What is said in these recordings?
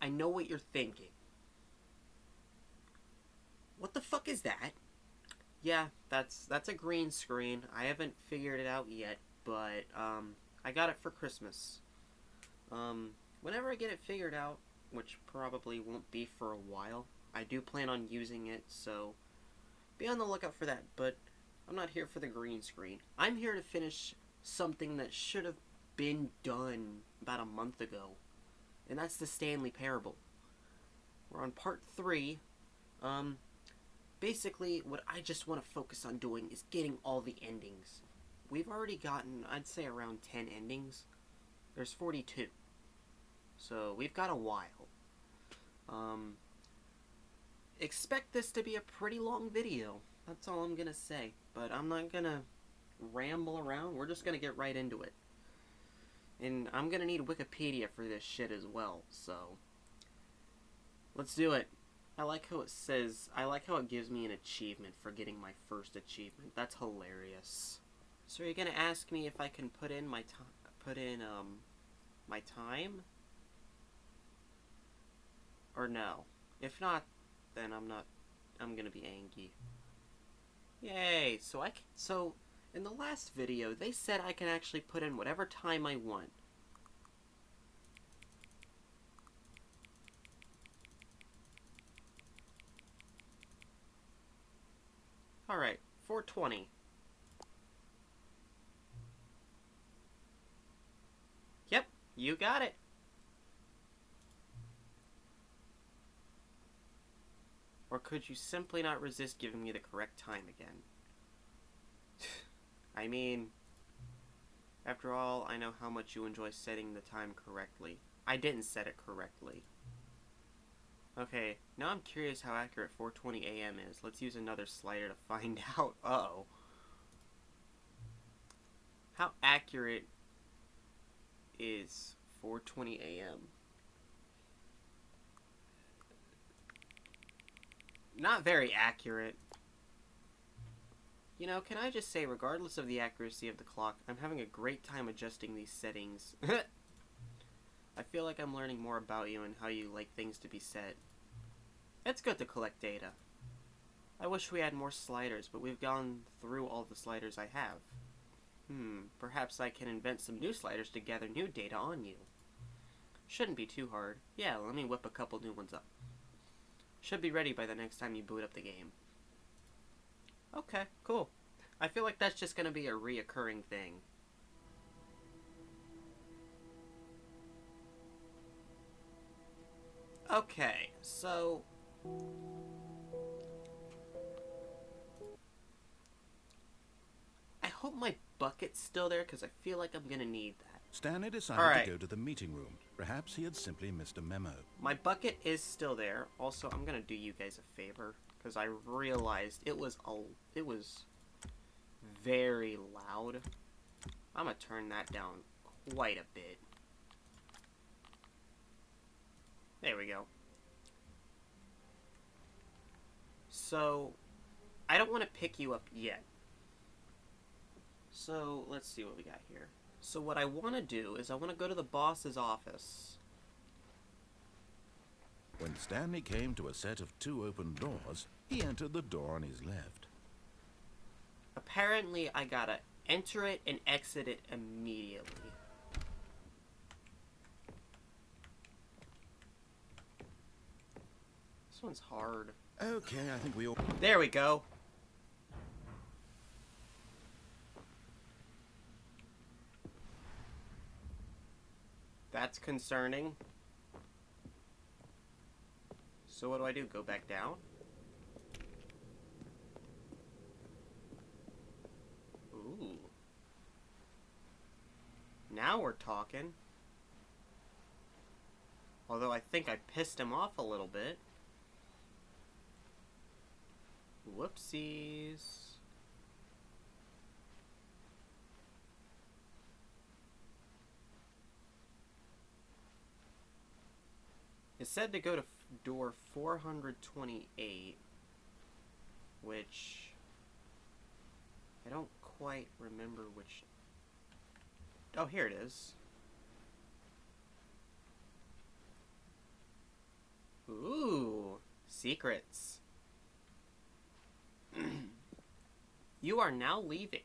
I know what you're thinking. What the fuck is that? Yeah, that's a green screen. I haven't figured it out yet, but I got it for Christmas. Whenever I get it figured out, which probably won't be for a while, I do plan on using it, so be on the lookout for that, but I'm not here for the green screen. I'm here to finish something that should have been done about a month ago, and that's the Stanley Parable. We're on part 3. Basically, what I just want to focus on doing is getting all the endings. We've already gotten, I'd say, around 10 endings. There's 42. So, we've got a while. Expect this to be a pretty long video. That's all I'm gonna say. But I'm not gonna ramble around. We're just gonna get right into it. And I'm gonna need Wikipedia for this shit as well, so let's do it. I like how it gives me an achievement for getting my first achievement. That's hilarious. So you're gonna ask me if I can put in my time? Or no? If not, then I'm gonna be angry. Yay! So in the last video, they said I can actually put in whatever time I want. Alright, 4:20. Yep, you got it. Or could you simply not resist giving me the correct time again? I mean, after all, I know how much you enjoy setting the time correctly. I didn't set it correctly. Okay, now I'm curious how accurate 4:20 a.m. is. Let's use another slider to find out. Uh-oh. How accurate is 4:20 a.m.? Not very accurate. You know, can I just say, regardless of the accuracy of the clock, I'm having a great time adjusting these settings. I feel like I'm learning more about you and how you like things to be set. It's good to collect data. I wish we had more sliders, but we've gone through all the sliders I have. Perhaps I can invent some new sliders to gather new data on you. Shouldn't be too hard. Yeah, let me whip a couple new ones up. Should be ready by the next time you boot up the game. Okay, cool. I feel like that's just gonna be a reoccurring thing. Okay, so I hope my bucket's still there, because I feel like I'm gonna need that. Stanley decided to go to the meeting room. Perhaps he had simply missed a memo. My bucket is still there. Also, I'm gonna do you guys a favor, because I realized it was very loud. I'm gonna turn that down quite a bit. There we go. So, I don't want to pick you up yet. So, let's see what we got here. So what I want to do is I want to go to the boss's office. When Stanley came to a set of 2 open doors, he entered the door on his left. Apparently, I gotta enter it and exit it immediately. This one's hard. Okay, I think we all... There we go. That's concerning. So what do? Go back down? Ooh. Now we're talking. Although I think I pissed him off a little bit. Whoopsies. It said to go to door 428, which I don't quite remember which... Oh, here it is. Secrets. You are now leaving.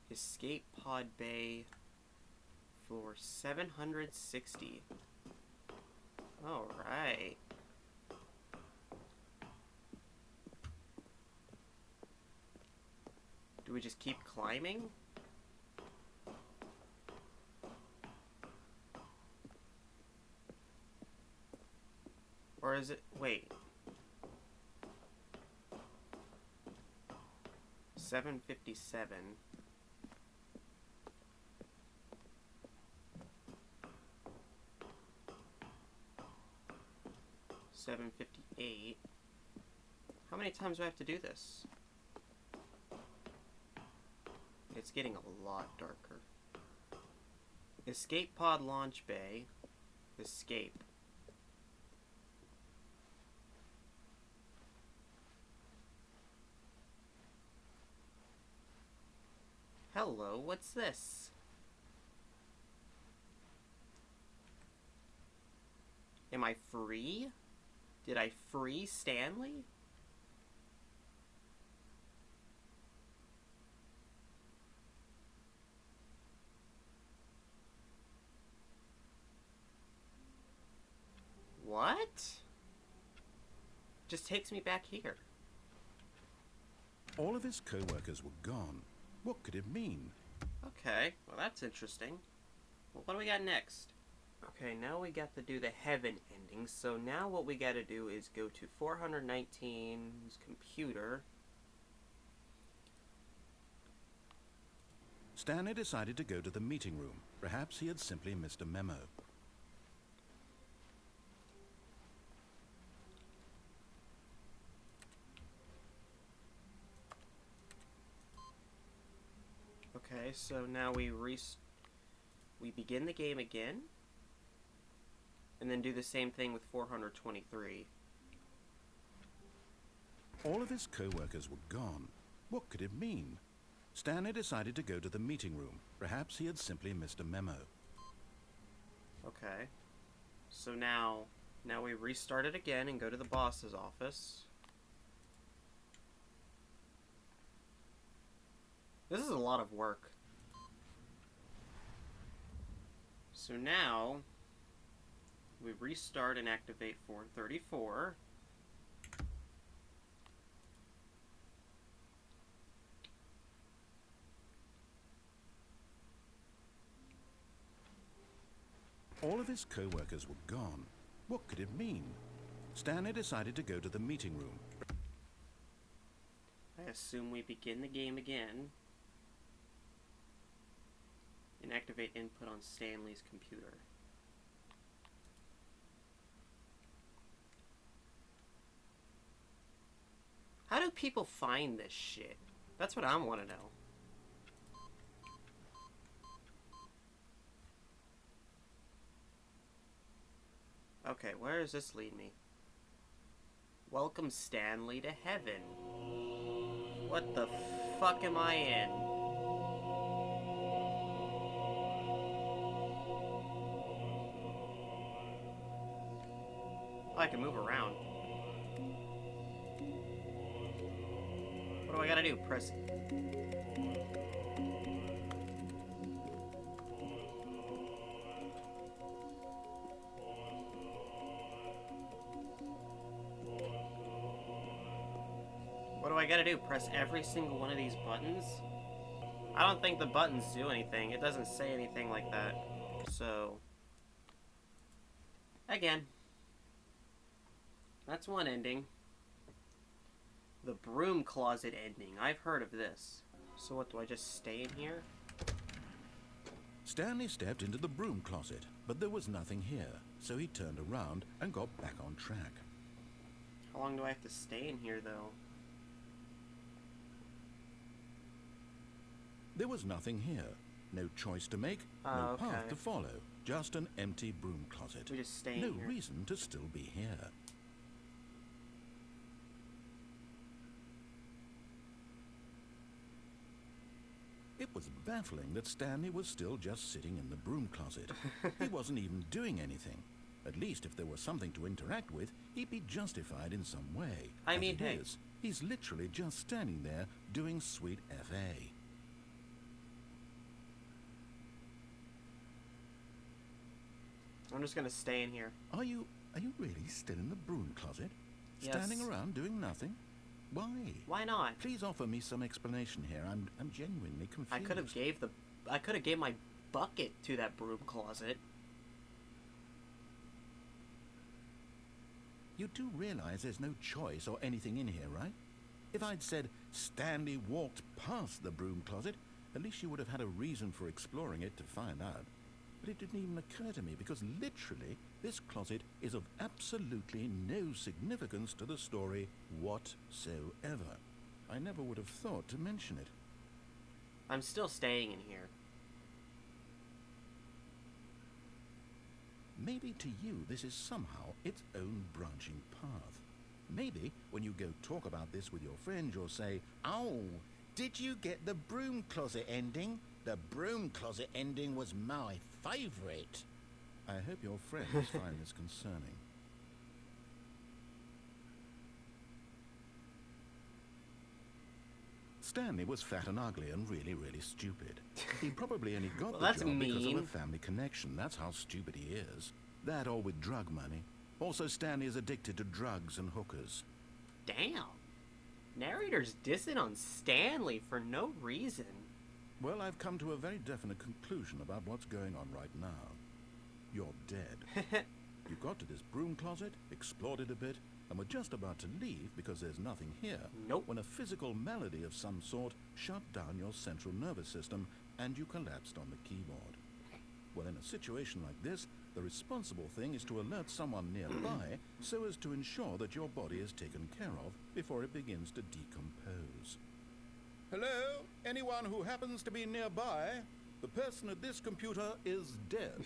Escape pod bay for 760. Alright. Do we just keep climbing? Or is it... Wait. 757. $7.58. How many times do I have to do this? It's getting a lot darker. Escape pod launch bay. Escape. Hello, what's this? Am I free? Did I free Stanley? What? Just takes me back here. All of his co-workers were gone. What could it mean? Okay, well that's interesting. Well, what do we got next? Okay, now we got to do the heaven ending. So now what we got to do is go to 419's computer. Stanley decided to go to the meeting room. Perhaps he had simply missed a memo. Okay, so now we begin the game again, and then do the same thing with 423. All of his co-workers were gone. What could it mean? Stanley decided to go to the meeting room. Perhaps he had simply missed a memo. Okay, so now we restart it again and go to the boss's office. This is a lot of work. So now, we restart and activate 434. All of his co-workers were gone. What could it mean? Stanley decided to go to the meeting room. I assume we begin the game again. And activate input on Stanley's computer. How do people find this shit? That's what I want to know. Okay, where does this lead me? Welcome Stanley to heaven. What the fuck am I in? Oh, I can move around. What do I gotta do? Press... What do I gotta do? Press every single one of these buttons? I don't think the buttons do anything. It doesn't say anything like that. So... Again. That's one ending. The broom closet ending. I've heard of this. So what, do I just stay in here? Stanley stepped into the broom closet, but there was nothing here, so he turned around and got back on track. How long do I have to stay in here, though? There was nothing here. No choice to make, no okay. path to follow. Just an empty broom closet. We just stay in No here. reason to still be here. It was baffling that Stanley was still just sitting in the broom closet. He wasn't even doing anything. At least if there was something to interact with, he'd be justified in some way. I mean, hey. He's literally just standing there doing sweet FA. I'm just gonna stay in here. Are you really still in the broom closet? Yes. Standing around doing nothing? Why? Why not? Please offer me some explanation here. I'm genuinely confused. I could have gave my bucket to that broom closet. You do realize there's no choice or anything in here, right? If I'd said Stanley walked past the broom closet, at least you would have had a reason for exploring it to find out. But it didn't even occur to me because literally this closet is of absolutely no significance to the story whatsoever. I never would have thought to mention it. I'm still staying in here. Maybe to you this is somehow its own branching path. Maybe when you go talk about this with your friends you'll say, "Oh, did you get the broom closet ending? The broom closet ending was my favourite." I hope your friends find this concerning. Stanley was fat and ugly and really, really stupid. He probably only got Well, the that's job because of mean. a family connection. That's how stupid he is. That or with drug money. Also, Stanley is addicted to drugs and hookers. Damn. Narrator's dissing on Stanley for no reason. Well, I've come to a very definite conclusion about what's going on right now. You're dead. You got to this broom closet, explored it a bit, and were just about to leave because there's nothing here. Nope. When a physical malady of some sort shut down your central nervous system and you collapsed on the keyboard. Well, in a situation like this, the responsible thing is to alert someone nearby so as to ensure that your body is taken care of before it begins to decompose. Hello? Anyone who happens to be nearby? The person at this computer is dead.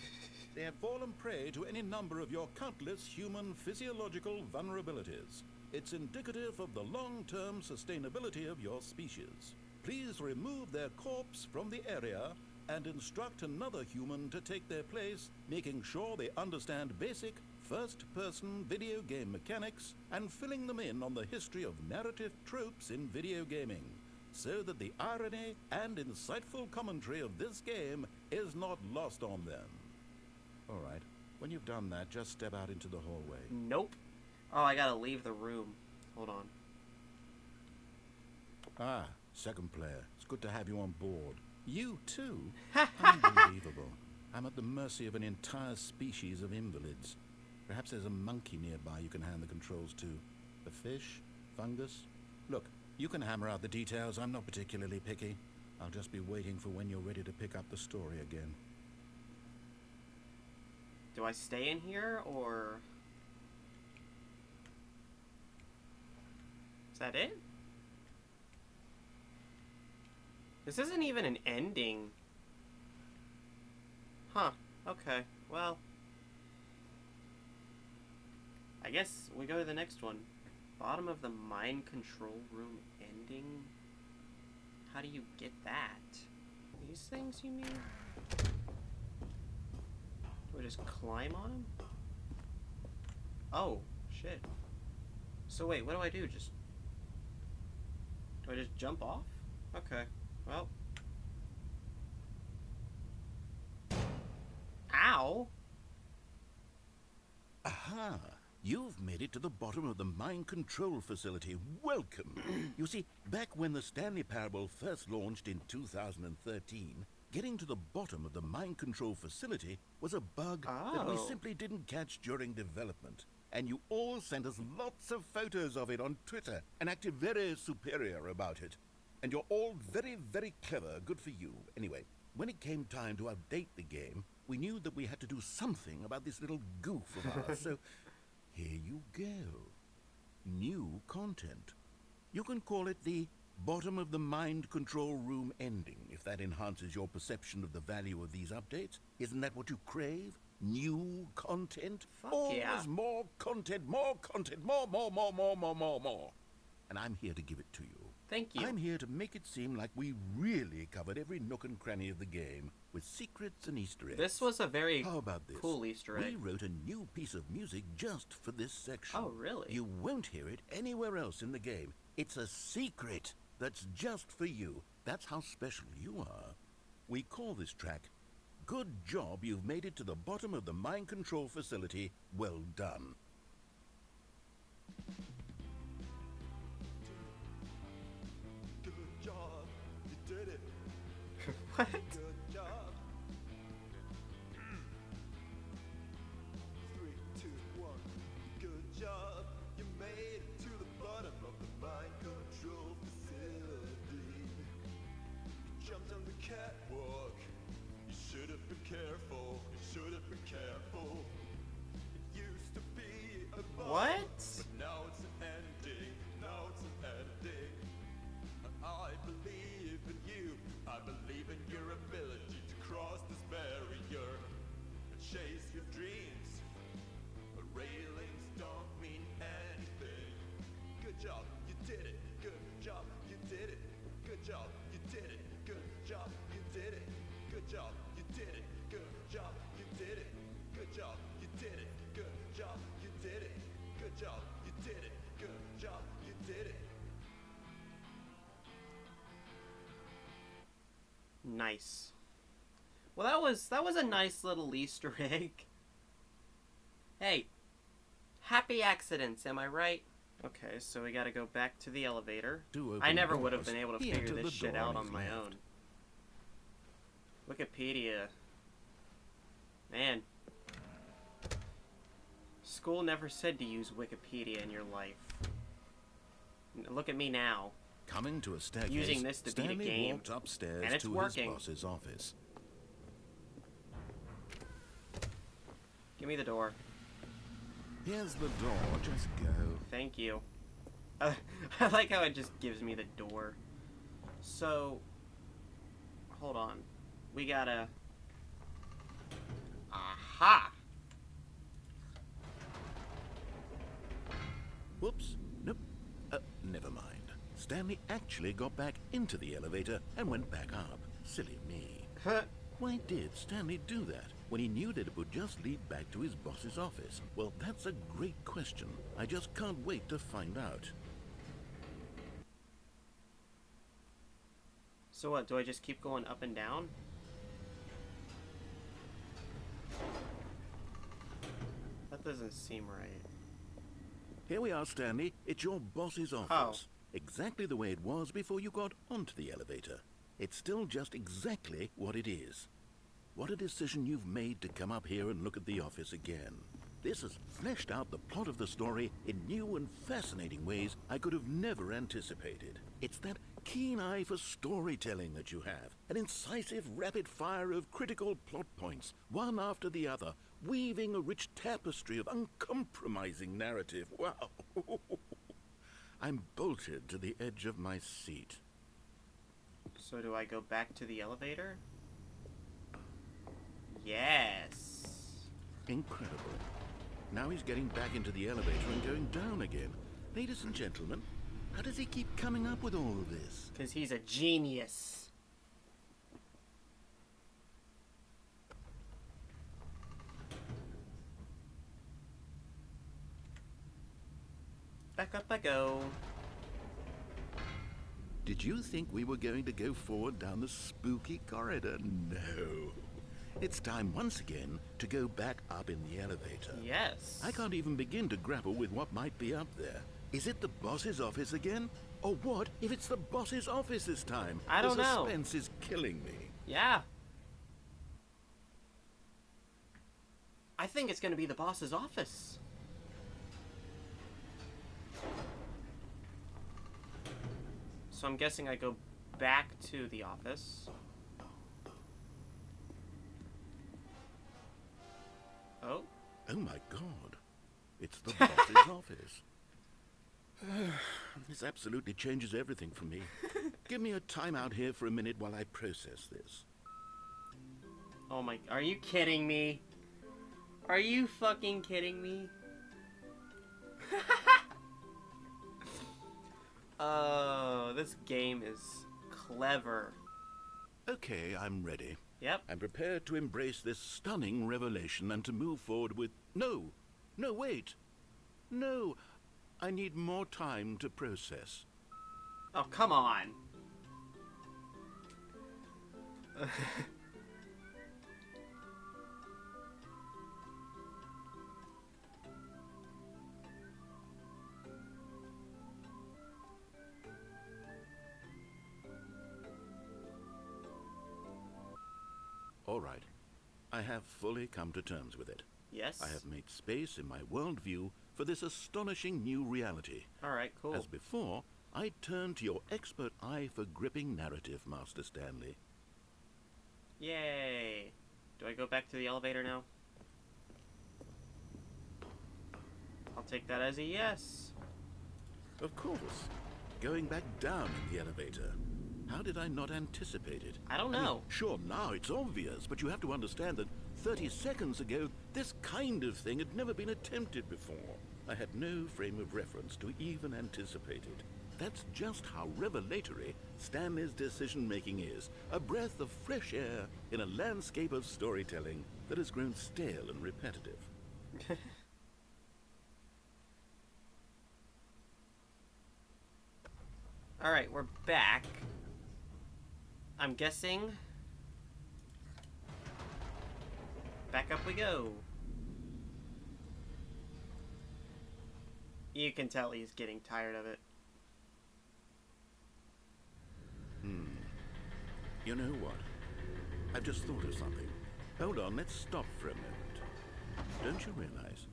They have fallen prey to any number of your countless human physiological vulnerabilities. It's indicative of the long-term sustainability of your species. Please remove their corpse from the area and instruct another human to take their place, making sure they understand basic first-person video game mechanics and filling them in on the history of narrative tropes in video gaming, so that the irony and insightful commentary of this game is not lost on them. All right, when you've done that, just step out into the hallway. Nope. Oh, I gotta leave the room. Hold on. Ah, second player. It's good to have you on board. You too? Unbelievable. I'm at the mercy of an entire species of invalids. Perhaps there's a monkey nearby you can hand the controls to. A fish? Fungus? Look, you can hammer out the details. I'm not particularly picky. I'll just be waiting for when you're ready to pick up the story again. Do I stay in here, or... Is that it? This isn't even an ending. Huh. Okay. Well... I guess we go to the next one. Bottom of the mind control room ending? How do you get that? These things, you mean? Do I just climb on them? Oh, shit. So wait, what do I do? Do I just jump off? Okay, well. Ow! Aha! You've made it to the bottom of the mind control facility. Welcome! You see, back when the Stanley Parable first launched in 2013, getting to the bottom of the mind control facility was a bug that we simply didn't catch during development. And you all sent us lots of photos of it on Twitter and acted very superior about it. And you're all very, very clever. Good for you. Anyway, when it came time to update the game, we knew that we had to do something about this little goof of ours. So here you go. New content. You can call it the bottom of the mind control room ending, if that enhances your perception of the value of these updates. Isn't that what you crave? New content? Fuck Always yeah. more content, more. And I'm here to give it to you. Thank you. I'm here to make it seem like we really covered every nook and cranny of the game, with secrets and Easter eggs. This was a very How about this? cool Easter egg. We wrote a new piece of music just for this section. Oh, really? You won't hear it anywhere else in the game. It's a secret that's just for you. That's how special you are. We call this track, Good Job You've Made It to the Bottom of the Mind Control Facility. Well done. Good job, you did it. What? Good job. 3, 2, 1. Good job, you made it to the bottom of the mind control facility. You jumped on the catwalk. You should have been careful. You should have been careful. It used to be a bummer, What? but now it's an ending. Now it's an ending. I believe in you. I believe in your ability to cross this barrier and chase your dreams. But railings don't mean anything. Good job, you did it. Good job, you did it. Good job, you did it. Good job, you did it. Good job, you did it. Good job, you did it. Good job, you did it. Good job, you did it. Good job, you did it. Good job, you did it. Nice. Well, that was a nice little Easter egg. Hey, happy accidents, am I right? Okay, so we gotta go back to the elevator. I never would have been able to figure this shit out on my own. Wikipedia. Man. School never said to use Wikipedia in your life. Look at me now. Coming to a staircase, Using this to beat a Stanley game, walked upstairs and it's to working. his boss's office. Give me the door. Here's the door, just go. Thank you. I like how it just gives me the door. So, hold on. We gotta... Aha! Whoops. Nope. Never mind. Stanley actually got back into the elevator and went back up. Silly me. Why did Stanley do that when he knew that it would just lead back to his boss's office? Well, that's a great question. I just can't wait to find out. So what, do I just keep going up and down? That doesn't seem right. Here we are, Stanley. It's your boss's office. Exactly the way it was before you got onto the elevator. It's still just exactly what it is. What a decision you've made to come up here and look at the office again. This has fleshed out the plot of the story in new and fascinating ways I could have never anticipated. It's that keen eye for storytelling that you have, an incisive rapid fire of critical plot points, one after the other, weaving a rich tapestry of uncompromising narrative. Wow! I'm bolted to the edge of my seat. So do I go back to the elevator? Yes! Incredible. Now he's getting back into the elevator and going down again. Ladies and gentlemen, how does he keep coming up with all of this? Because he's a genius. Back up I go. Did you think we were going to go forward down the spooky corridor? No. It's time once again to go back up in the elevator. Yes. I can't even begin to grapple with what might be up there. Is it the boss's office again? Or what if it's the boss's office this time? I don't know. The suspense is killing me. Yeah. I think it's going to be the boss's office. So I'm guessing I go back to the office. Oh? Oh my god. It's the boss's office. This absolutely changes everything for me. Give me a timeout here for a minute while I process this. Oh my... Are you kidding me? Are you fucking kidding me? Oh, this game is clever. Okay, I'm ready. Yep. I'm prepared to embrace this stunning revelation and to move forward with... No! No, wait! No! I need more time to process. Oh, come on. All right. I have fully come to terms with it. Yes? I have made space in my worldview for this astonishing new reality. Alright, cool. As before, I turn to your expert eye for gripping narrative, Master Stanley. Yay. Do I go back to the elevator now? I'll take that as a yes. Of course. Going back down in the elevator. How did I not anticipate it? I don't know. Sure, now it's obvious, but you have to understand that 30 seconds ago, this kind of thing had never been attempted before. I had no frame of reference to even anticipate it. That's just how revelatory Stanley's decision-making is. A breath of fresh air in a landscape of storytelling that has grown stale and repetitive. Alright, we're back. I'm guessing... Back up we go. You can tell he's getting tired of it. You know what? I've just thought of something. Hold on, let's stop for a moment. Don't you realize?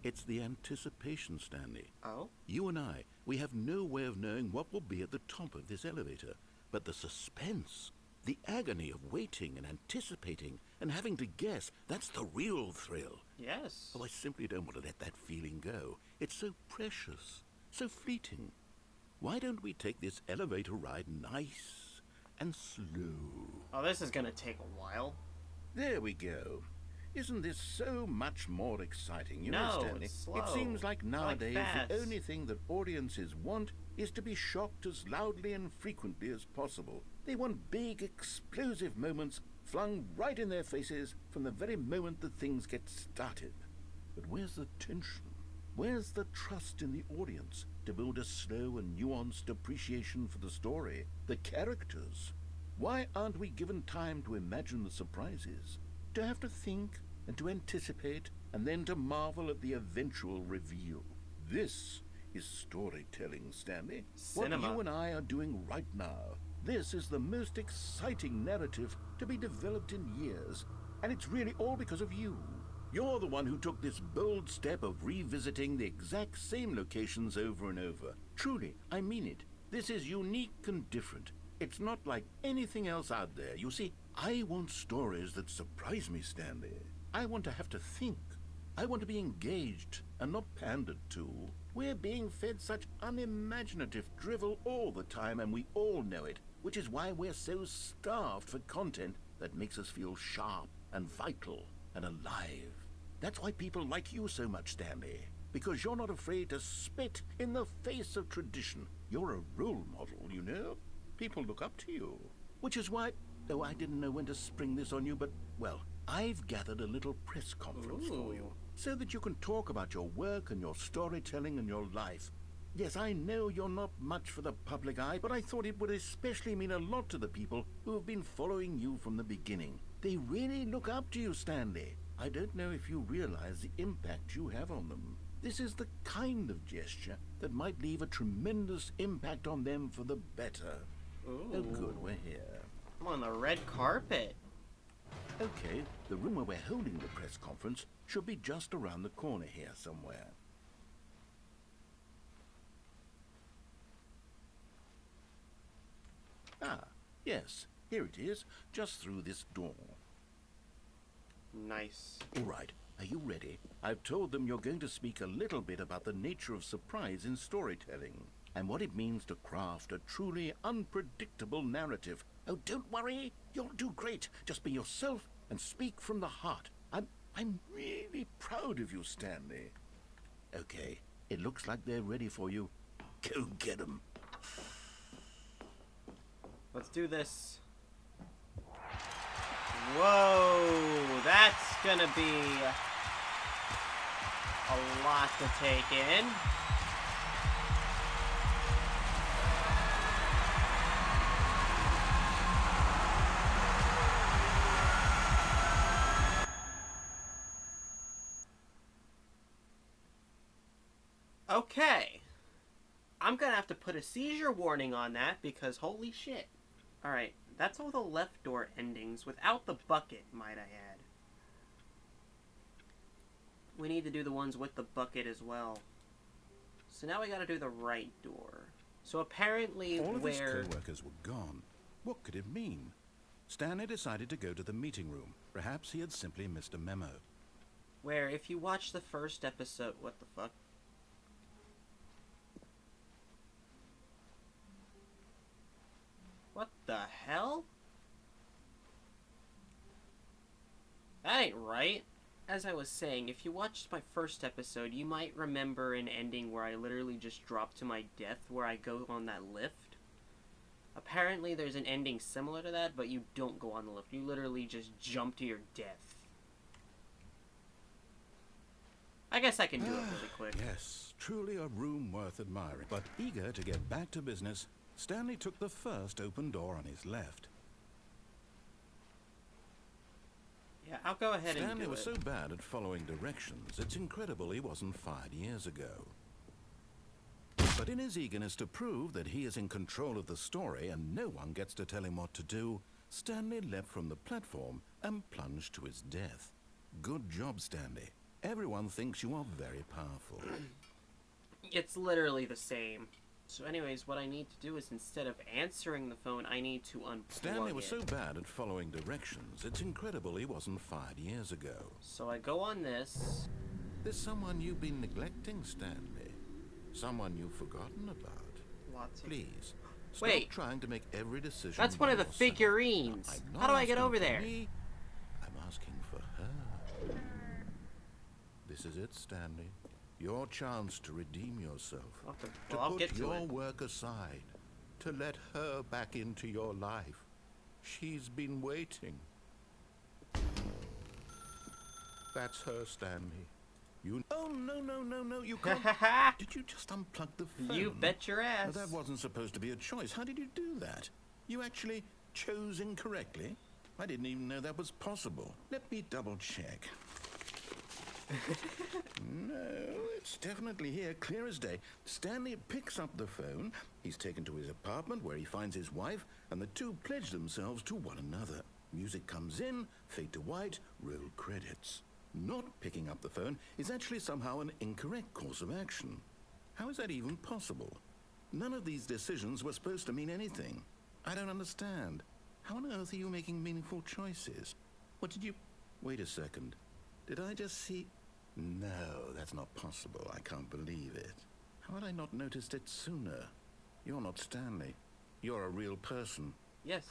It's the anticipation, Stanley. Oh? You and I, we have no way of knowing what will be at the top of this elevator. But the suspense, the agony of waiting and anticipating and having to guess, that's the real thrill. Yes. Oh, I simply don't want to let that feeling go. It's so precious, so fleeting. Why don't we take this elevator ride nice and slow? Oh, this is gonna take a while. There we go. Isn't this so much more exciting? You know, No, Stanley, it's slow. it seems like nowadays fast. the only thing that audiences want is to be shocked as loudly and frequently as possible. They want big, explosive moments flung right in their faces from the very moment that things get started. But where's the tension? Where's the trust in the audience to build a slow and nuanced appreciation for the story, the characters? Why aren't we given time to imagine the surprises, to have to think and to anticipate, and then to marvel at the eventual reveal? This is storytelling, Stanley. Cinema. What you and I are doing right now. This is the most exciting narrative to be developed in years, and it's really all because of you. You're the one who took this bold step of revisiting the exact same locations over and over. Truly, I mean it. This is unique and different. It's not like anything else out there. You see, I want stories that surprise me, Stanley. I want to have to think. I want to be engaged and not pandered to. We're being fed such unimaginative drivel all the time, and we all know it, which is why we're so starved for content that makes us feel sharp and vital and alive. That's why people like you so much, Stanley, because you're not afraid to spit in the face of tradition. You're a role model, you know? People look up to you. Which is why, though I didn't know when to spring this on you, but, well, I've gathered a little press conference for you, so that you can talk about your work and your storytelling and your life. Yes, I know you're not much for the public eye, but I thought it would especially mean a lot to the people who have been following you from the beginning. They really look up to you, Stanley. I don't know if you realize the impact you have on them. This is the kind of gesture that might leave a tremendous impact on them for the better. Ooh. Oh, good, we're here. I'm on the red carpet. Okay, the room where we're holding the press conference should be just around the corner here somewhere. Ah, yes, here it is, just through this door. Nice. All right, are you ready? I've told them you're going to speak a little bit about the nature of surprise in storytelling and what it means to craft a truly unpredictable narrative. Oh, don't worry, you'll do great. Just be yourself and speak from the heart. I'm really proud of you, Stanley. Okay, it looks like they're ready for you. Go get 'em. Let's do this. Whoa, that's gonna be a lot to take in. Okay. I'm gonna have to put a seizure warning on that because holy shit. Alright, that's all the left door endings without the bucket, might I add. We need to do the ones with the bucket as well. So now we gotta do the right door. So apparently All of his where... co-workers were gone. What could it mean? Stanley decided to go to the meeting room. Perhaps he had simply missed a memo. Where if you watch the first episode... What the fuck? What the hell? That ain't right. As I was saying, if you watched my first episode, you might remember an ending where I literally just dropped to my death where I go on that lift. Apparently there's an ending similar to that, but you don't go on the lift. You literally just jump to your death. I guess I can do it really quick. Yes, truly a room worth admiring. But eager to get back to business, Stanley took the first open door on his left. Yeah, I'll go ahead and do it. Stanley was so bad at following directions, it's incredible he wasn't fired years ago. But in his eagerness to prove that he is in control of the story and no one gets to tell him what to do, Stanley leapt from the platform and plunged to his death. Good job, Stanley. Everyone thinks you are very powerful. It's literally the same. So anyways, what I need to do is instead of answering the phone, I need to unplug Stanley was it. so bad at following directions, it's incredible he wasn't fired years ago. So I go on this. There's someone you've been neglecting, Stanley. Someone you've forgotten about. Lots of... Please, stop Wait. trying to make every decision That's by one of the yourself. figurines. Now, I'm not How do I get asking over for there? me, I'm asking for her. This is it, Stanley. Your chance to redeem yourself. Well, I'll to get put to your it. work aside. To let her back into your life. She's been waiting. That's her, Stanley. You... Oh, no, you can't... Did you just unplug the phone? You bet your ass. Now, that wasn't supposed to be a choice. How did you do that? You actually chose incorrectly? I didn't even know that was possible. Let me double check. No, it's definitely here, clear as day. Stanley picks up the phone. He's taken to his apartment where he finds his wife, and the two pledge themselves to one another. Music comes in, fade to white, roll credits. Not picking up the phone is actually somehow an incorrect course of action. How is that even possible? None of these decisions were supposed to mean anything. I don't understand. How on earth are you making meaningful choices? What did you... Wait a second. Did I just see... No, that's not possible. I can't believe it. How had I not noticed it sooner? You're not Stanley. You're a real person. Yes.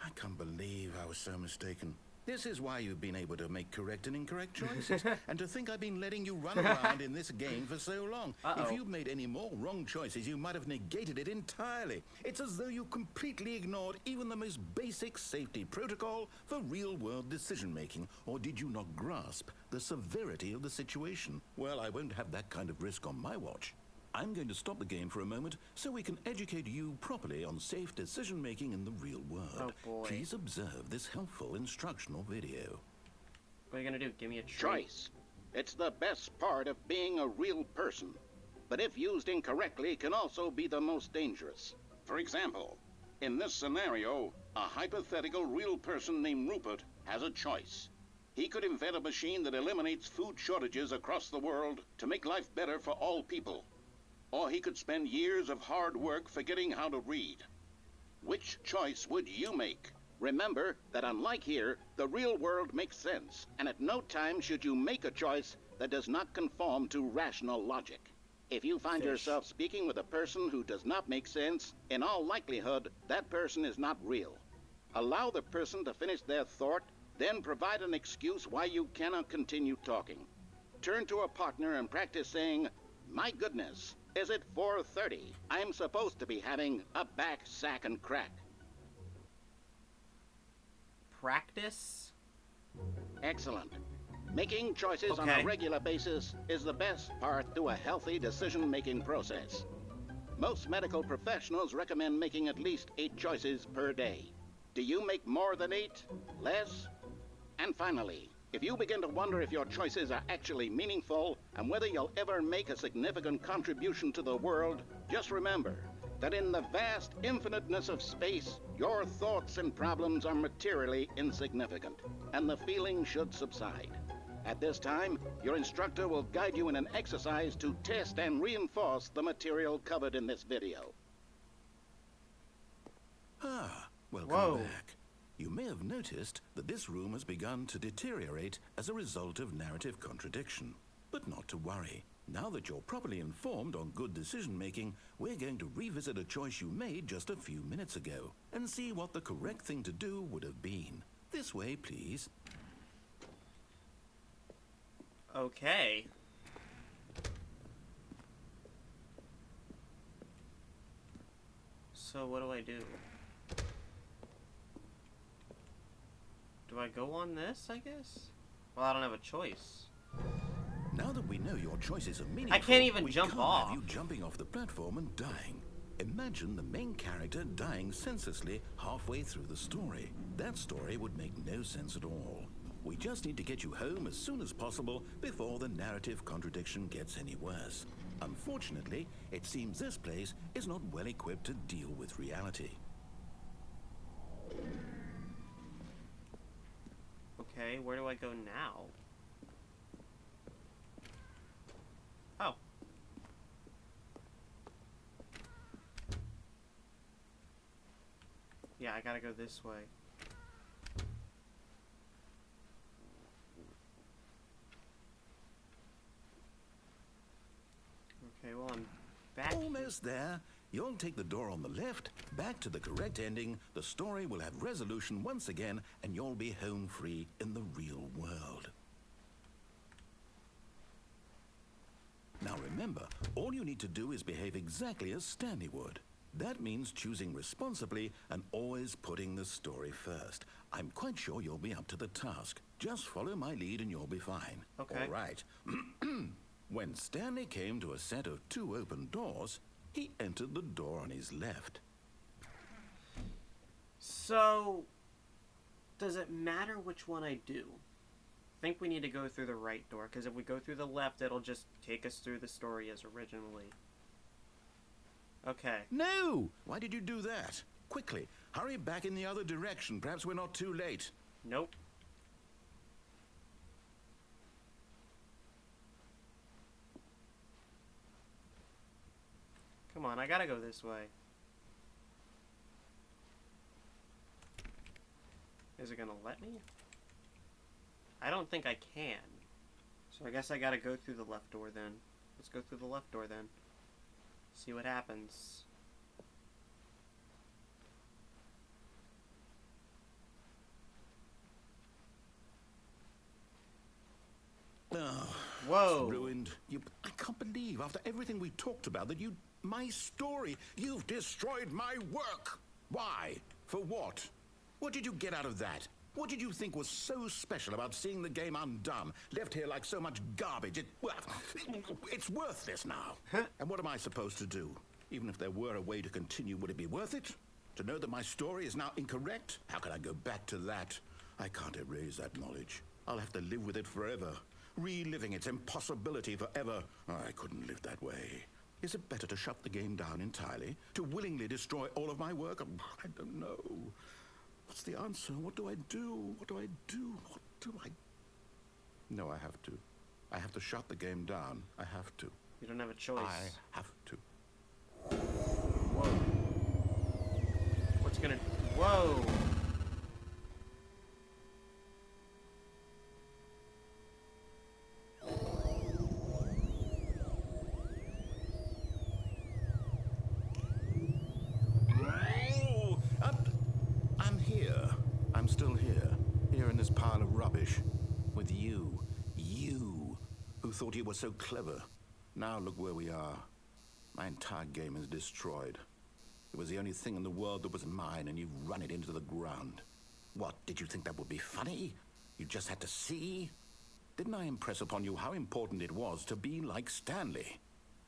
I can't believe I was so mistaken. This is why you've been able to make correct and incorrect choices. And to think I've been letting you run around in this game for so long. Uh-oh. If you'd made any more wrong choices, you might have negated it entirely. It's as though you completely ignored even the most basic safety protocol for real-world decision-making. Or did you not grasp the severity of the situation? Well, I won't have that kind of risk on my watch. I'm going to stop the game for a moment so we can educate you properly on safe decision-making in the real world. Oh, boy. Please observe this helpful instructional video. What are you gonna do? Give me a treat? Choice. It's the best part of being a real person. But if used incorrectly, can also be the most dangerous. For example, in this scenario, a hypothetical real person named Rupert has a choice. He could invent a machine that eliminates food shortages across the world to make life better for all people. Or he could spend years of hard work forgetting how to read. Which choice would you make? Remember that unlike here, the real world makes sense, and at no time should you make a choice that does not conform to rational logic. If you find yourself speaking with a person who does not make sense, in all likelihood, that person is not real. Allow the person to finish their thought, then provide an excuse why you cannot continue talking. Turn to a partner and practice saying, "My goodness, Is it 4:30? I'm supposed to be having a back, sack, and crack. Practice? Excellent. Making choices on a regular basis is the best part to a healthy decision-making process. Most medical professionals recommend making at least 8 choices per day. Do you make more than 8? Less? And finally, if you begin to wonder if your choices are actually meaningful and whether you'll ever make a significant contribution to the world, just remember that in the vast infiniteness of space, your thoughts and problems are materially insignificant, and the feeling should subside. At this time, your instructor will guide you in an exercise to test and reinforce the material covered in this video. Welcome back. You may have noticed that this room has begun to deteriorate as a result of narrative contradiction. But not to worry. Now that you're properly informed on good decision-making, we're going to revisit a choice you made just a few minutes ago and see what the correct thing to do would have been. This way, please. Okay. So what do I do? Do I go on this, I guess? Well, I don't have a choice. Now that we know your choices are meaningful, I can't even we jump can't off. have you jumping off the platform and dying. Imagine the main character dying senselessly halfway through the story. That story would make no sense at all. We just need to get you home as soon as possible before the narrative contradiction gets any worse. Unfortunately, it seems this place is not well equipped to deal with reality. Okay, where do I go now? Oh. Yeah, I gotta go this way. Okay, well, I'm back. Almost there. You'll take the door on the left, back to the correct ending, the story will have resolution once again, and you'll be home free in the real world. Now remember, all you need to do is behave exactly as Stanley would. That means choosing responsibly and always putting the story first. I'm quite sure you'll be up to the task. Just follow my lead and you'll be fine. Okay. All right. When Stanley came to a set of 2 open doors, he entered the door on his left. So, does it matter which one I do? I think we need to go through the right door, because if we go through the left, it'll just take us through the story as originally. Okay. No! Why did you do that? Quickly, hurry back in the other direction. Perhaps we're not too late. Nope. Come on, I gotta go this way. Is it gonna let me? I don't think I can. So I guess I gotta go through the left door then. Let's go through the left door then. See what happens. Oh, Whoa. it's ruined. I can't believe, after everything we talked about, that you... My story. You've destroyed my work. Why? For what? What did you get out of that? What did you think was so special about seeing the game undone, left here like so much garbage? It's worthless now. And what am I supposed to do? Even if there were a way to continue, would it be worth it? To know that my story is now incorrect? How can I go back to that? I can't erase that knowledge. I'll have to live with it forever. Reliving its impossibility forever. I couldn't live that way. Is it better to shut the game down entirely? To willingly destroy all of my work? I don't know. What's the answer? What do I do? What do I do? What do I... No, I have to. I have to shut the game down. I have to. You don't have a choice. I have to. Whoa. What's gonna... Whoa! I'm here. I'm still here. Here in this pile of rubbish. With you. You, who thought you were so clever. Now look where we are. My entire game is destroyed. It was the only thing in the world that was mine, and you've run it into the ground. What, did you think that would be funny? You just had to see? Didn't I impress upon you how important it was to be like Stanley?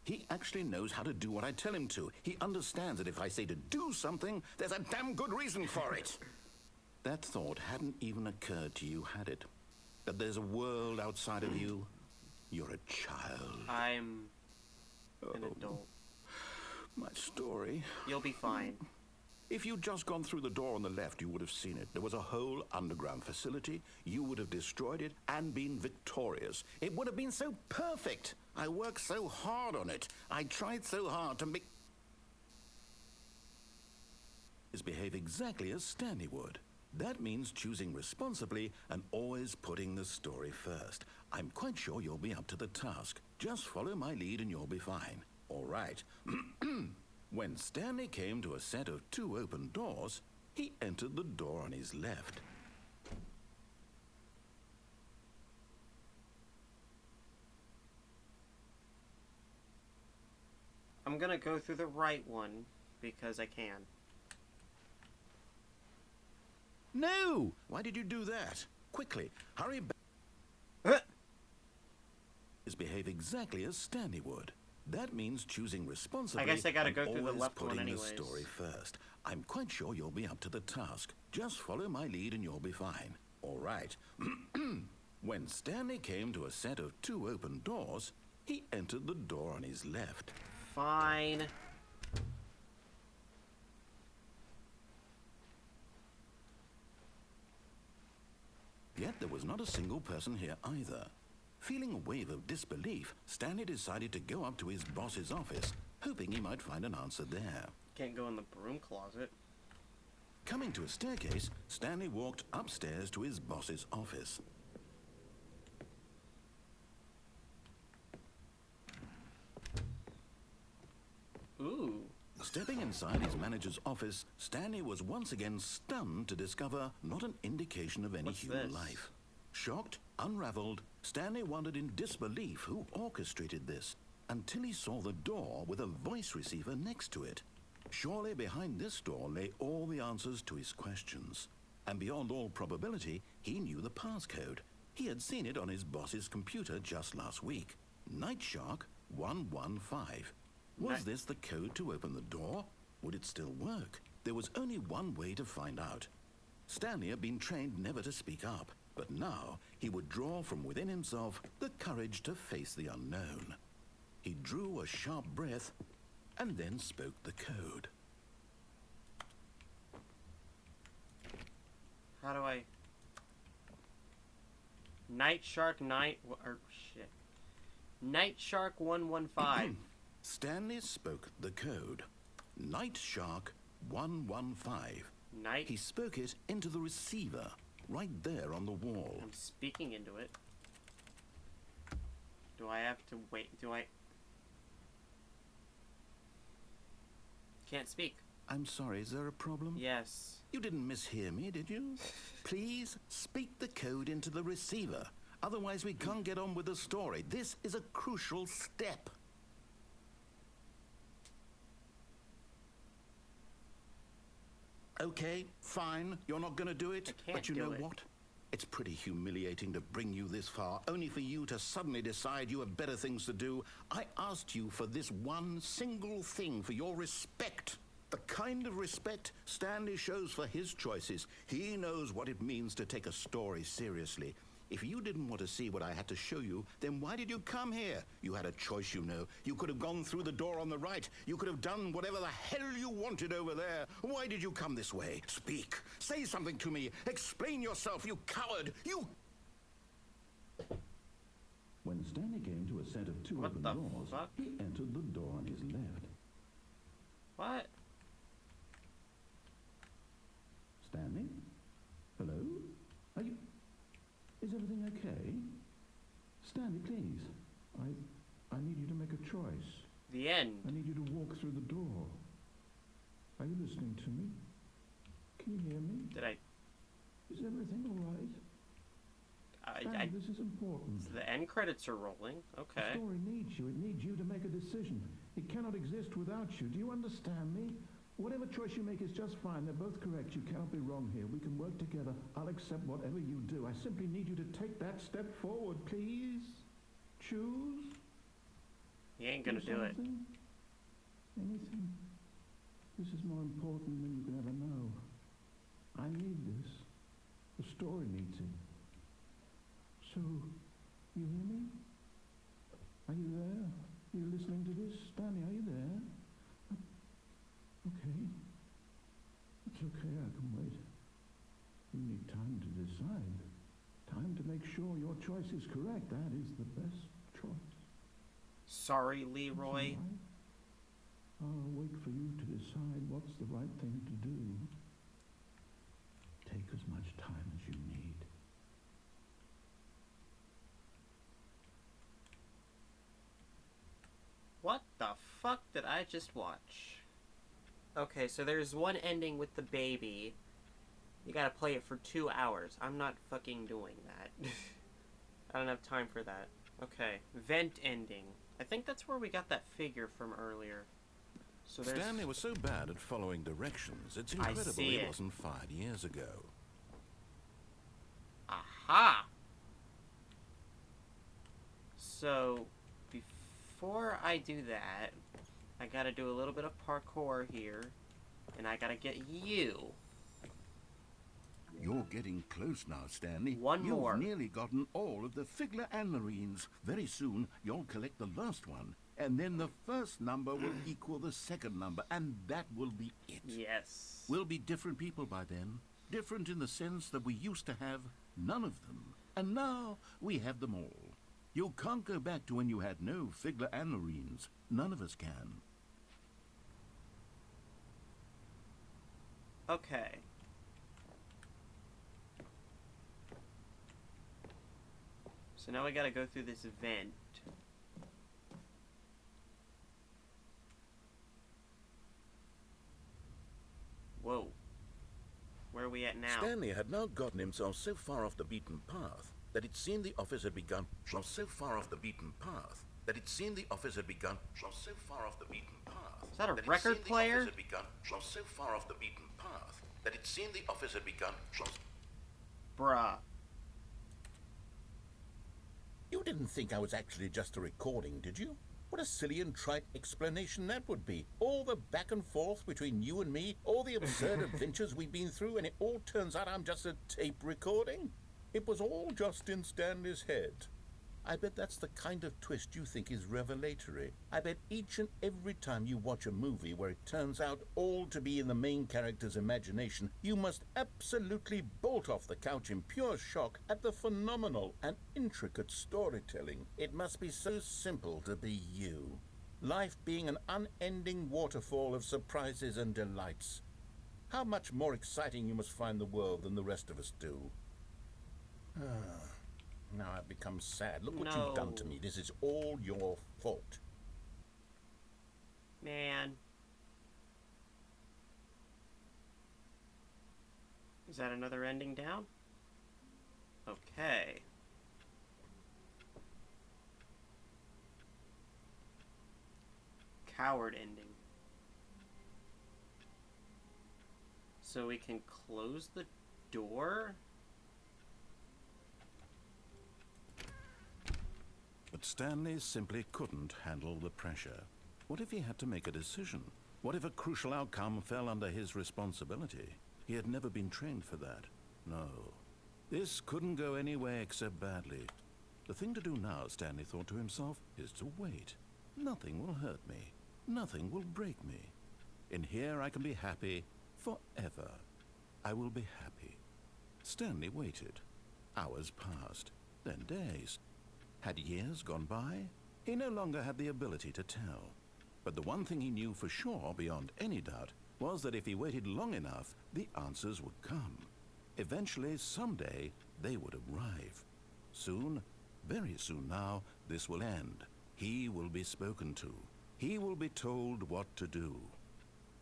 He actually knows how to do what I tell him to. He understands that if I say to do something, there's a damn good reason for it. That thought hadn't even occurred to you, had it? That there's a world outside of you? You're a child. I'm an adult. My story. You'll be fine. If you'd just gone through the door on the left, you would have seen it. There was a whole underground facility. You would have destroyed it and been victorious. It would have been so perfect. I worked so hard on it. I tried so hard to make... behave exactly as Stanley would. That means choosing responsibly and always putting the story first. I'm quite sure you'll be up to the task. Just follow my lead and you'll be fine. All right. When Stanley came to a set of 2 open doors, he entered the door on his left. I'm gonna go through the right one because I can. No! Why did you do that? Quickly, hurry back. Behave exactly as Stanley would. That means choosing responsibly. I guess I gotta go through the always left one putting anyways. the story first. I'm quite sure you'll be up to the task. Just follow my lead and you'll be fine. All right. When Stanley came to a set of 2 open doors, he entered the door on his left. Fine. Yet there was not a single person here either. Feeling a wave of disbelief, Stanley decided to go up to his boss's office, hoping he might find an answer there. Can't go in the broom closet. Coming to a staircase, Stanley walked upstairs to his boss's office. Ooh. Stepping inside his manager's office, Stanley was once again stunned to discover not an indication of any What's human this? life. Shocked, unraveled, Stanley wondered in disbelief who orchestrated this, until he saw the door with a voice receiver next to it. Surely behind this door lay all the answers to his questions. And beyond all probability, he knew the passcode. He had seen it on his boss's computer just last week. Night Shark 115. Was this the code to open the door? Would it still work? There was only one way to find out. Stanley had been trained never to speak up, but now he would draw from within himself the courage to face the unknown. He drew a sharp breath and then spoke the code. How do I... Night Shark 9... Or, shit. Night Shark 115. Stanley spoke the code. Night Shark 115. Night... He spoke it into the receiver, right there on the wall. I'm speaking into it. Do I have to wait? Do I... Can't speak. I'm sorry, is there a problem? Yes. You didn't mishear me, did you? Please speak the code into the receiver. Otherwise, we can't get on with the story. This is a crucial step. Okay, fine. You're not going to do it. I can't but you do know it. what? It's pretty humiliating to bring you this far, only for you to suddenly decide you have better things to do. I asked you for this one single thing, for your respect. The kind of respect Stanley shows for his choices. He knows what it means to take a story seriously. If you didn't want to see what I had to show you, then why did you come here? You had a choice, you know. You could have gone through the door on the right. You could have done whatever the hell you wanted over there. Why did you come this way? Speak. Say something to me. Explain yourself, you coward. You... When Stanley came to a set of 2 What open the doors, fuck? he entered the door on his left. What? Stanley? Hello? Are you... Is everything okay? Stanley, please. I need you to make a choice. The end. I need you to walk through the door. Are you listening to me? Can you hear me? Did I... Is everything all right? Stanley, this is important. The end credits are rolling. The Okay. story needs you. It needs you to make a decision. It cannot exist without you. Do you understand me? Whatever choice you make is just fine. They're both correct. You cannot be wrong here. We can work together. I'll accept whatever you do. I simply need you to take that step forward, please. Choose. He ain't gonna do it. Anything. This is more important than you can ever know. I need this. The story needs it. So, you hear me? Are you there? Are you listening to this? Stanley, are you there? Okay. It's okay, I can wait. You need time to decide. Time to make sure your choice is correct. That is the best choice. Sorry, Leroy. I'll wait for you to decide what's the right thing to do. Take as much time as you need. What the fuck did I just watch? Okay, so there's one ending with the baby. You gotta play it for 2 hours. I'm not fucking doing that. I don't have time for that. Okay, vent ending. I think that's where we got that figure from earlier. So Stanley was so bad at following directions, it's incredible he wasn't fired years ago. Aha! So, before I do that, I gotta do a little bit of parkour here, and I gotta get you. You're getting close now, Stanley. One more. You've nearly gotten all of the Figlureanlurines. Very soon, you'll collect the last one, and then the first number will equal the second number, and that will be it. Yes. We'll be different people by then. Different in the sense that we used to have none of them, and now we have them all. You can't go back to when you had no Figlureanlurines. None of us can. Okay. So now we gotta go through this vent. Whoa. Where are we at now? Stanley had now gotten himself so far off the beaten path that it seemed the office had begun so far off the beaten path that it seemed the office had begun so far off the beaten path. Is that a record player? So far off the beaten path that it seemed the office had begun. Bruh. You didn't think I was actually just a recording, did you? What a silly and trite explanation that would be. All the back and forth between you and me, all the absurd adventures we've been through, and it all turns out I'm just a tape recording? It was all just in Stanley's head. I bet that's the kind of twist you think is revelatory. I bet each and every time you watch a movie where it turns out all to be in the main character's imagination, you must absolutely bolt off the couch in pure shock at the phenomenal and intricate storytelling. It must be so simple to be you. Life being an unending waterfall of surprises and delights. How much more exciting you must find the world than the rest of us do. Now I've become sad. Look what you've done to me. This is all your fault. Man. Is that another ending down? Okay. Coward ending. So we can close the door? But Stanley simply couldn't handle the pressure. What if he had to make a decision? What if a crucial outcome fell under his responsibility? He had never been trained for that. No. This couldn't go any way except badly. The thing to do now, Stanley thought to himself, is to wait. Nothing will hurt me. Nothing will break me. In here I can be happy forever. I will be happy. Stanley waited. Hours passed, then days. Had years gone by? He no longer had the ability to tell. But the one thing he knew for sure, beyond any doubt, was that if he waited long enough, the answers would come. Eventually, someday, they would arrive. Soon, very soon now, this will end. He will be spoken to. He will be told what to do.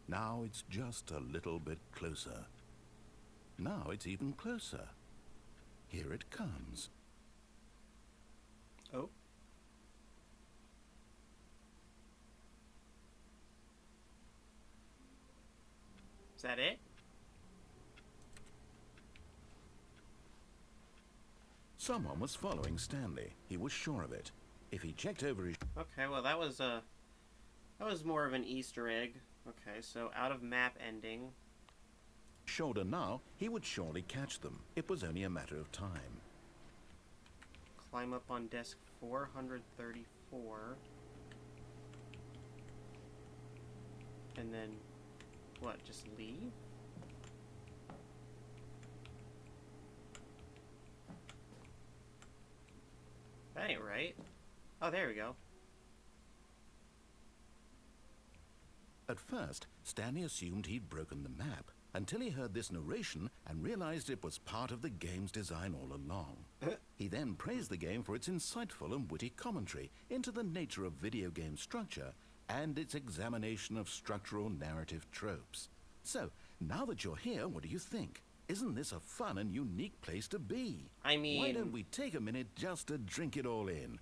Now it's just a little bit closer. Now it's even closer. Here it comes. Oh. Is that it? Someone was following Stanley. He was sure of it. If he checked over his Okay, well that was more of an Easter egg. Okay, so out of map ending. shoulder now, he would surely catch them. It was only a matter of time. Climb up on desk 434. And then, what, just leave? That ain't right. Oh, there we go. At first, Stanley assumed he'd broken the map, until he heard this narration and realized it was part of the game's design all along. He then praised the game for its insightful and witty commentary into the nature of video game structure and its examination of structural narrative tropes. So, now that you're here, what do you think? Isn't this a fun and unique place to be? I mean... Why don't we take a minute just to drink it all in?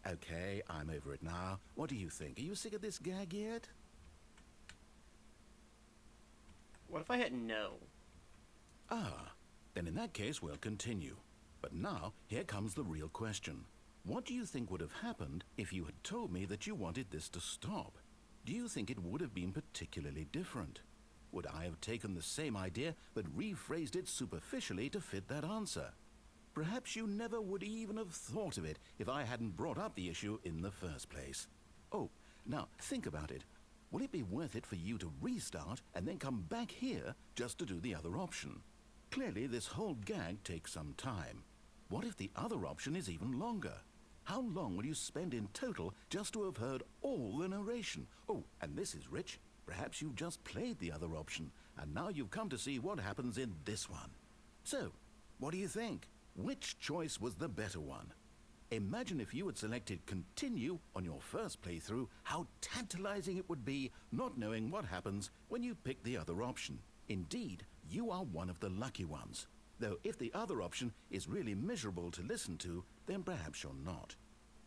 Okay, I'm over it now. What do you think? Are you sick of this gag yet? What if I hit no? Ah, then in that case we'll continue. But now, here comes the real question. What do you think would have happened if you had told me that you wanted this to stop? Do you think it would have been particularly different? Would I have taken the same idea but rephrased it superficially to fit that answer? Perhaps you never would even have thought of it if I hadn't brought up the issue in the first place. Oh, now think about it. Will it be worth it for you to restart and then come back here just to do the other option? Clearly, this whole gag takes some time. What if the other option is even longer? How long will you spend in total just to have heard all the narration? Oh, and this is rich. Perhaps you've just played the other option, and now you've come to see what happens in this one. So, what do you think? Which choice was the better one? Imagine if you had selected continue on your first playthrough, how tantalizing it would be not knowing what happens when you pick the other option. Indeed, you are one of the lucky ones. Though if the other option is really miserable to listen to, then perhaps you're not.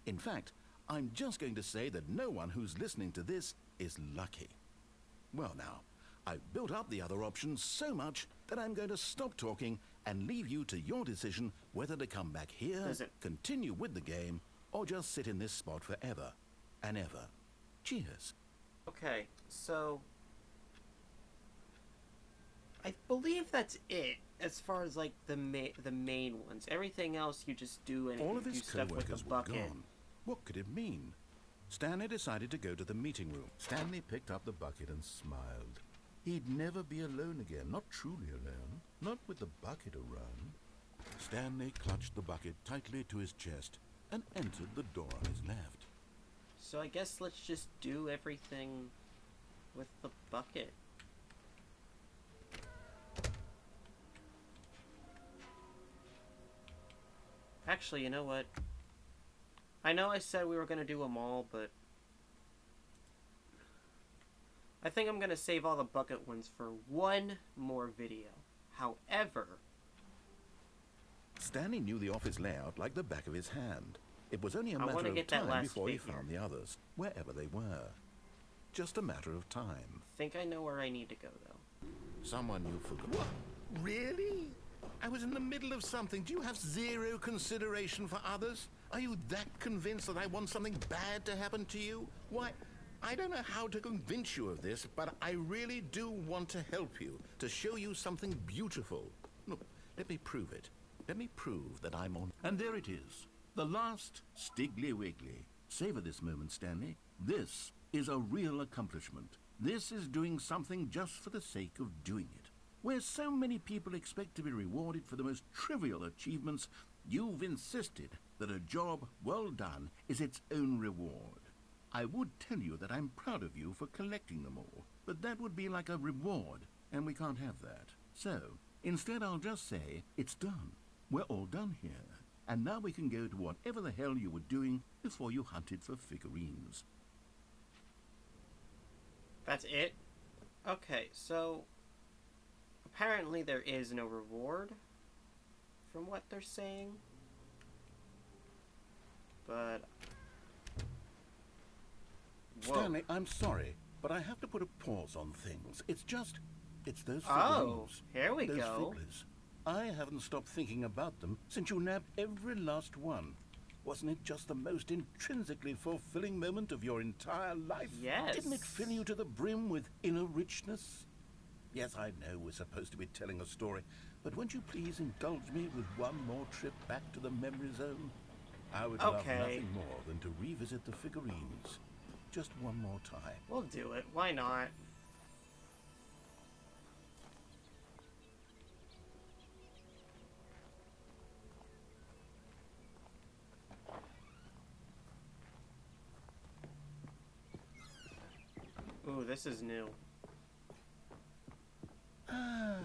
In fact, I'm just going to say that no one who's listening to this is lucky. Well now, I've built up the other options so much that I'm going to stop talking and leave you to your decision whether to come back here, continue with the game, or just sit in this spot forever and ever. Cheers. Okay, so... I believe that's it, as far as, like, the main ones. Everything else you just do and All of do his stuff with the co-workers were bucket. gone. What could it mean? Stanley decided to go to the meeting room. Stanley picked up the bucket and smiled. He'd never be alone again, not truly alone, not with the bucket around. Stanley clutched the bucket tightly to his chest and entered the door on his left. So I guess let's just do everything with the bucket. Actually, you know what? I know I said we were going to do them all, but I think I'm going to save all the bucket ones for one more video. However, Stanley knew the office layout like the back of his hand. It was only a matter of get that time last before he figure. found the others, wherever they were. Just a matter of time. I think I know where I need to go, though. Someone you forgot. What? Really? I was in the middle of something. Do you have zero consideration for others? Are you that convinced that I want something bad to happen to you? Why, I don't know how to convince you of this, but I really do want to help you, to show you something beautiful. Look, let me prove it. Let me prove that I'm on... And there it is. The last Stiggley-Wiggley. Savor this moment, Stanley. This is a real accomplishment. This is doing something just for the sake of doing it. Where so many people expect to be rewarded for the most trivial achievements, you've insisted that a job well done is its own reward. I would tell you that I'm proud of you for collecting them all, but that would be like a reward, and we can't have that. So, instead I'll just say, it's done. We're all done here. And now we can go to whatever the hell you were doing before you hunted for figurines. That's it? Okay, so... apparently there is no reward, from what they're saying. But... whoa. Stanley, I'm sorry, but I have to put a pause on things. It's those Oh, figurines. here we Those go. Figleys. I haven't stopped thinking about them since you nabbed every last one. Wasn't it just the most intrinsically fulfilling moment of your entire life? Yes. Didn't it fill you to the brim with inner richness? Yes, I know we're supposed to be telling a story, but won't you please indulge me with one more trip back to the memory zone? I would love nothing more than to revisit the figurines. Just one more time. We'll do it. Why not? Ooh, this is new.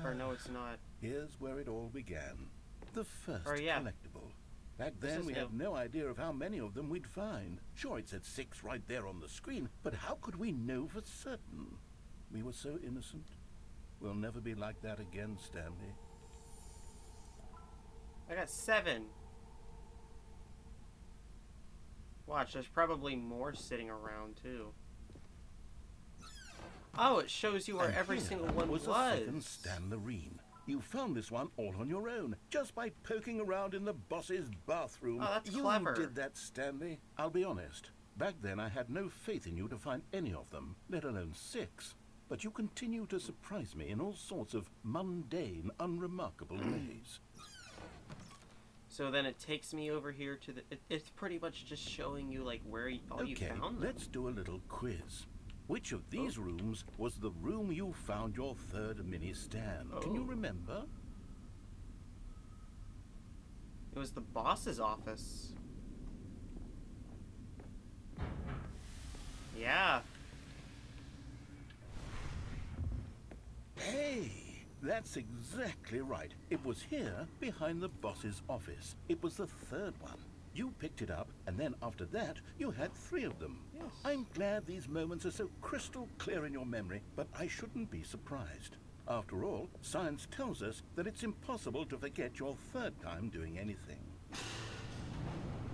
Or no, it's not. Here's where it all began. The first yeah. collectible. Back This then, is we new. had no idea of how many of them we'd find. Sure, it said 6 right there on the screen, but how could we know for certain? We were so innocent. We'll never be like that again, Stanley. I got 7. Watch, there's probably more sitting around, too. Oh, it shows you where And every here single one was. was. A second Stanlurine. You found this one all on your own, just by poking around in the boss's bathroom. Oh, that's you clever. did that, Stanley. I'll be honest. Back then, I had no faith in you to find any of them, let alone 6. But you continue to surprise me in all sorts of mundane, unremarkable ways. So then it takes me over here to the... it's pretty much just showing you, like, where you Okay, found them. let's do a little quiz. Which of these rooms was the room you found your 3rd mini Stan? Can you Oh. remember? It was the boss's office. Yeah. Hey, that's exactly right. It was here, behind the boss's office. It was the 3rd one. You picked it up, and then after that, you had 3 of them. Yes. I'm glad these moments are so crystal clear in your memory, but I shouldn't be surprised. After all, science tells us that it's impossible to forget your 3rd time doing anything.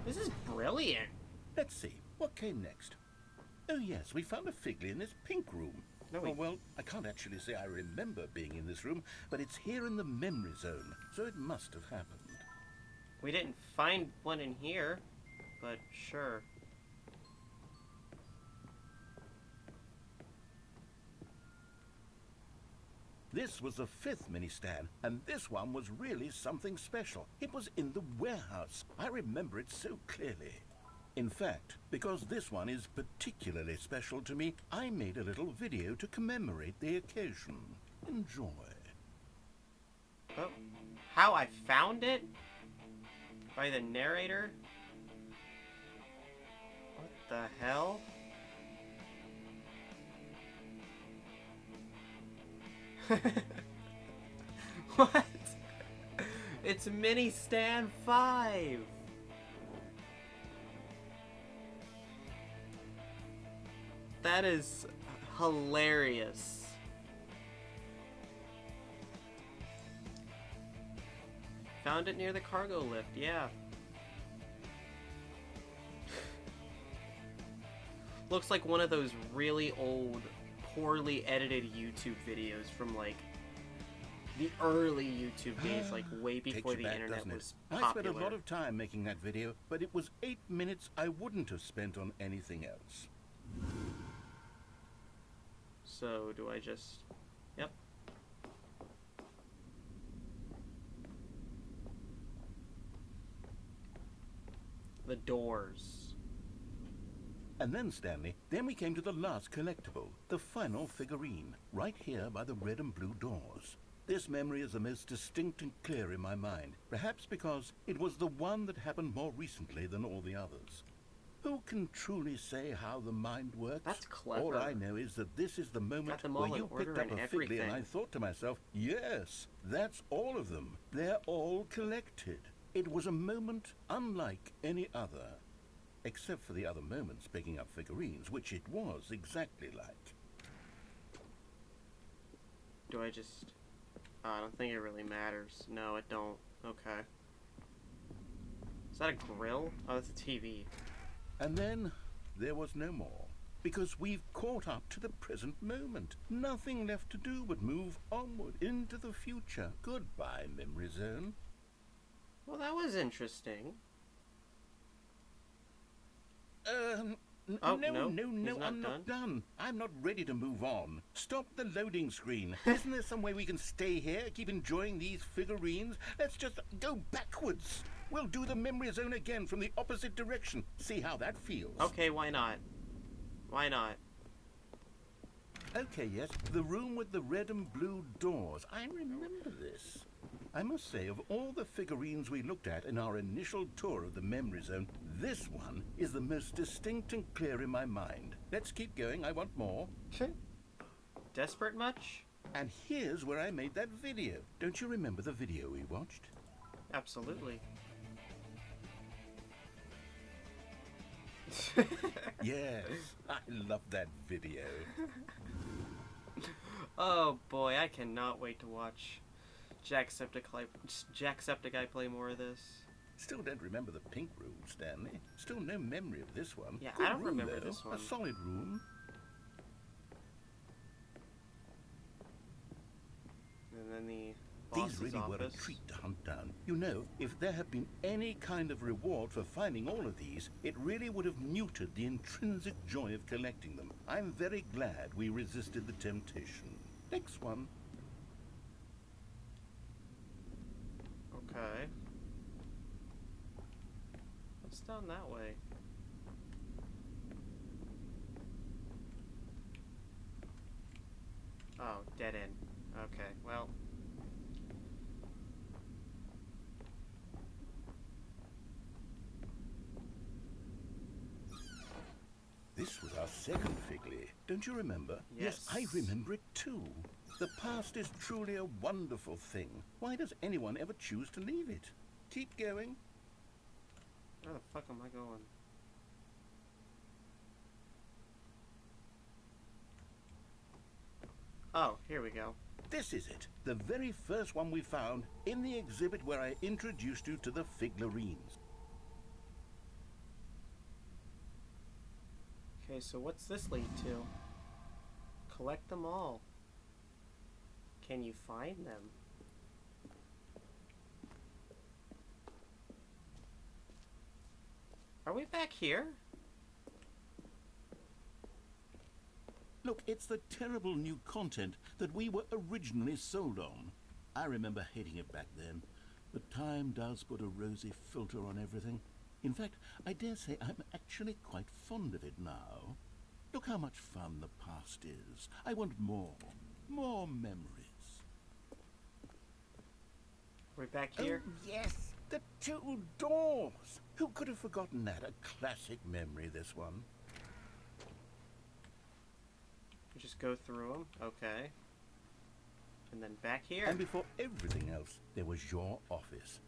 This is brilliant. Let's see, what came next? Oh yes, we found a Figley in this pink room. No, Oh, well, I can't actually say I remember being in this room, but it's here in the memory zone, so it must have happened. We didn't find one in here, but sure. This was the 5th mini Stan, and this one was really something special. It was in the warehouse. I remember it so clearly. In fact, because this one is particularly special to me, I made a little video to commemorate the occasion. Enjoy. Oh, how I found it? By the narrator? What the hell? What? It's Mini Stan 5! That is hilarious. Found it near the cargo lift, yeah. Looks like one of those really old, poorly edited YouTube videos from like the early YouTube days, like way before the internet doesn't it? was I spent popular. a lot of time making that video, but it was 8 minutes I wouldn't have spent on anything else. So do I just... Yep. The doors. And then, Stanley, then we came to the last collectible, the final figurine, right here by the red and blue doors. This memory is the most distinct and clear in my mind, perhaps because it was the one that happened more recently than all the others. Who can truly say how the mind works? That's clever. All I know is that this is the moment Got them where all in you picked order up and a Figley everything. and I thought to myself, yes, that's all of them. They're all collected. It was a moment unlike any other. Except for the other moments picking up figurines, which it was exactly like. Do I just... I don't think it really matters. No, it don't. Okay. Is that a grill? Oh, that's a TV. And then there was no more. because we've caught up to the present moment. Nothing left to do but move onward into the future. Goodbye, Memory Zone. Well, that was interesting. No, he's I'm not done. I'm not ready to move on. Stop the loading screen. Isn't there some way we can stay here, keep enjoying these figurines? Let's just go backwards. We'll do the Memory Zone again from the opposite direction. See how that feels. Okay, why not? Why not? Okay, yes, the room with the red and blue doors. I remember this. I must say, of all the figurines we looked at in our initial tour of the Memory Zone, this one is the most distinct and clear in my mind. Let's keep going, I want more. Desperate much? And here's where I made that video. Don't you remember the video we watched? Absolutely. Yes, I love that video. Oh boy, I cannot wait to watch Jacksepticeye play more of this. Still don't remember the pink room, Stanley. Still no memory of this one. Yeah, Good I don't room, remember though. this one. A solid room. And then the These boss's really were a office. treat to hunt down. You know, if there had been any kind of reward for finding all of these, it really would have muted the intrinsic joy of collecting them. I'm very glad we resisted the temptation. Next one. Okay. What's down that way? Oh, dead end. Okay, well. This was our second Figley. Don't you remember? Yes. I remember it too. The past is truly a wonderful thing. Why does anyone ever choose to leave it? Keep going. Where the fuck am I going? Oh, here we go. This is it. The very first one we found in the exhibit where I introduced you to the Figlureans. Okay, so what's this lead to? Collect them all. Can you find them? Are we back here? Look, it's the terrible new content that we were originally sold on. I remember hating it back then, but time does put a rosy filter on everything. In fact, I dare say I'm actually quite fond of it now. Look how much fun the past is. I want more. More memories. We're back here? Oh, yes, the two doors. Who could have forgotten that? A classic memory, this one. We just go through them? Okay. And then back here? And before everything else, there was your office.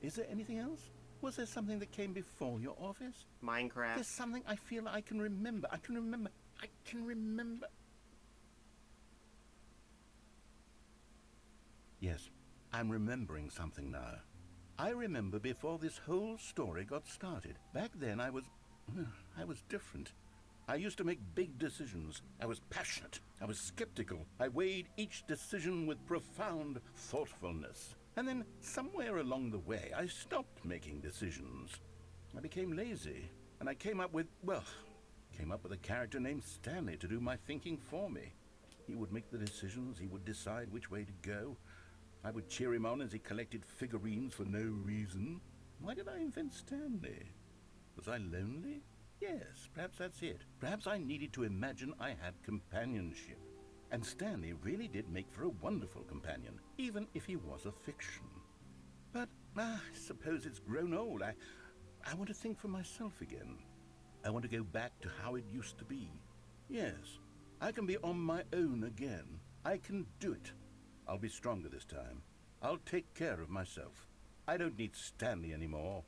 Is there anything else? Was there something that came before your office? Minecraft. There's something I feel I can remember. I can remember. Yes, I'm remembering something now. I remember before this whole story got started. Back then I was different. I used to make big decisions. I was passionate. I was skeptical. I weighed each decision with profound thoughtfulness. And then somewhere along the way, I stopped making decisions. I became lazy, and I came up with a character named Stanley to do my thinking for me. He would make the decisions, he would decide which way to go. I would cheer him on as he collected figurines for no reason. Why did I invent Stanley? Was I lonely? Yes, perhaps that's it. Perhaps I needed to imagine I had companionship. And Stanley really did make for a wonderful companion, even if he was a fiction. But I suppose it's grown old. I want to think for myself again. I want to go back to how it used to be. Yes, I can be on my own again. I can do it. I'll be stronger this time. I'll take care of myself. I don't need Stanley anymore.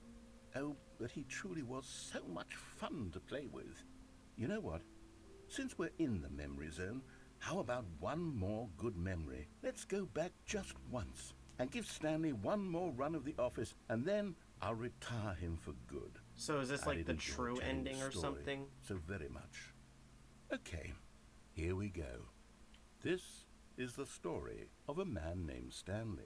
Oh, but he truly was so much fun to play with. You know what? Since we're in the memory zone, how about one more good memory? Let's go back just once and give Stanley one more run of the office, and then I'll retire him for good. So is this I like the didn't true enjoy telling ending the or story something? so very much. Okay, here we go. This is the story of a man named Stanley.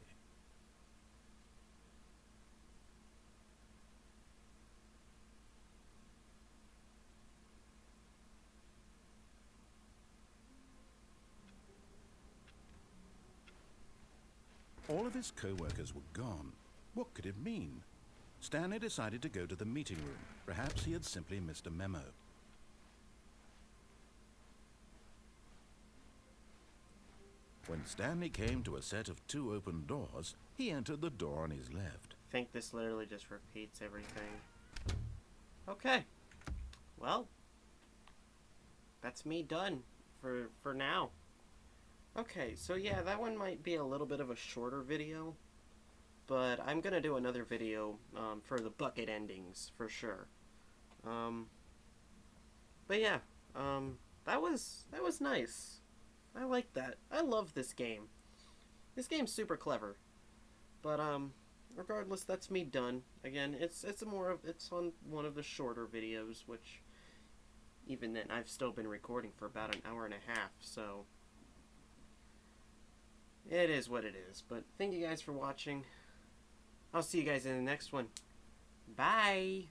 All of his co-workers were gone. What could it mean? Stanley decided to go to the meeting room. Perhaps he had simply missed a memo. When Stanley came to a set of 2 open doors, he entered the door on his left. I think this literally just repeats everything. Okay. Well, that's me done for now. Okay, so yeah, that one might be a little bit of a shorter video, but I'm gonna do another video for the bucket endings for sure. But yeah, that was nice. I like that. I love this game. This game's super clever. But regardless, that's me done. Again, it's on one of the shorter videos, which even then I've still been recording for about an hour and a half, so it is what it is. But thank you guys for watching. I'll see you guys in the next one. Bye!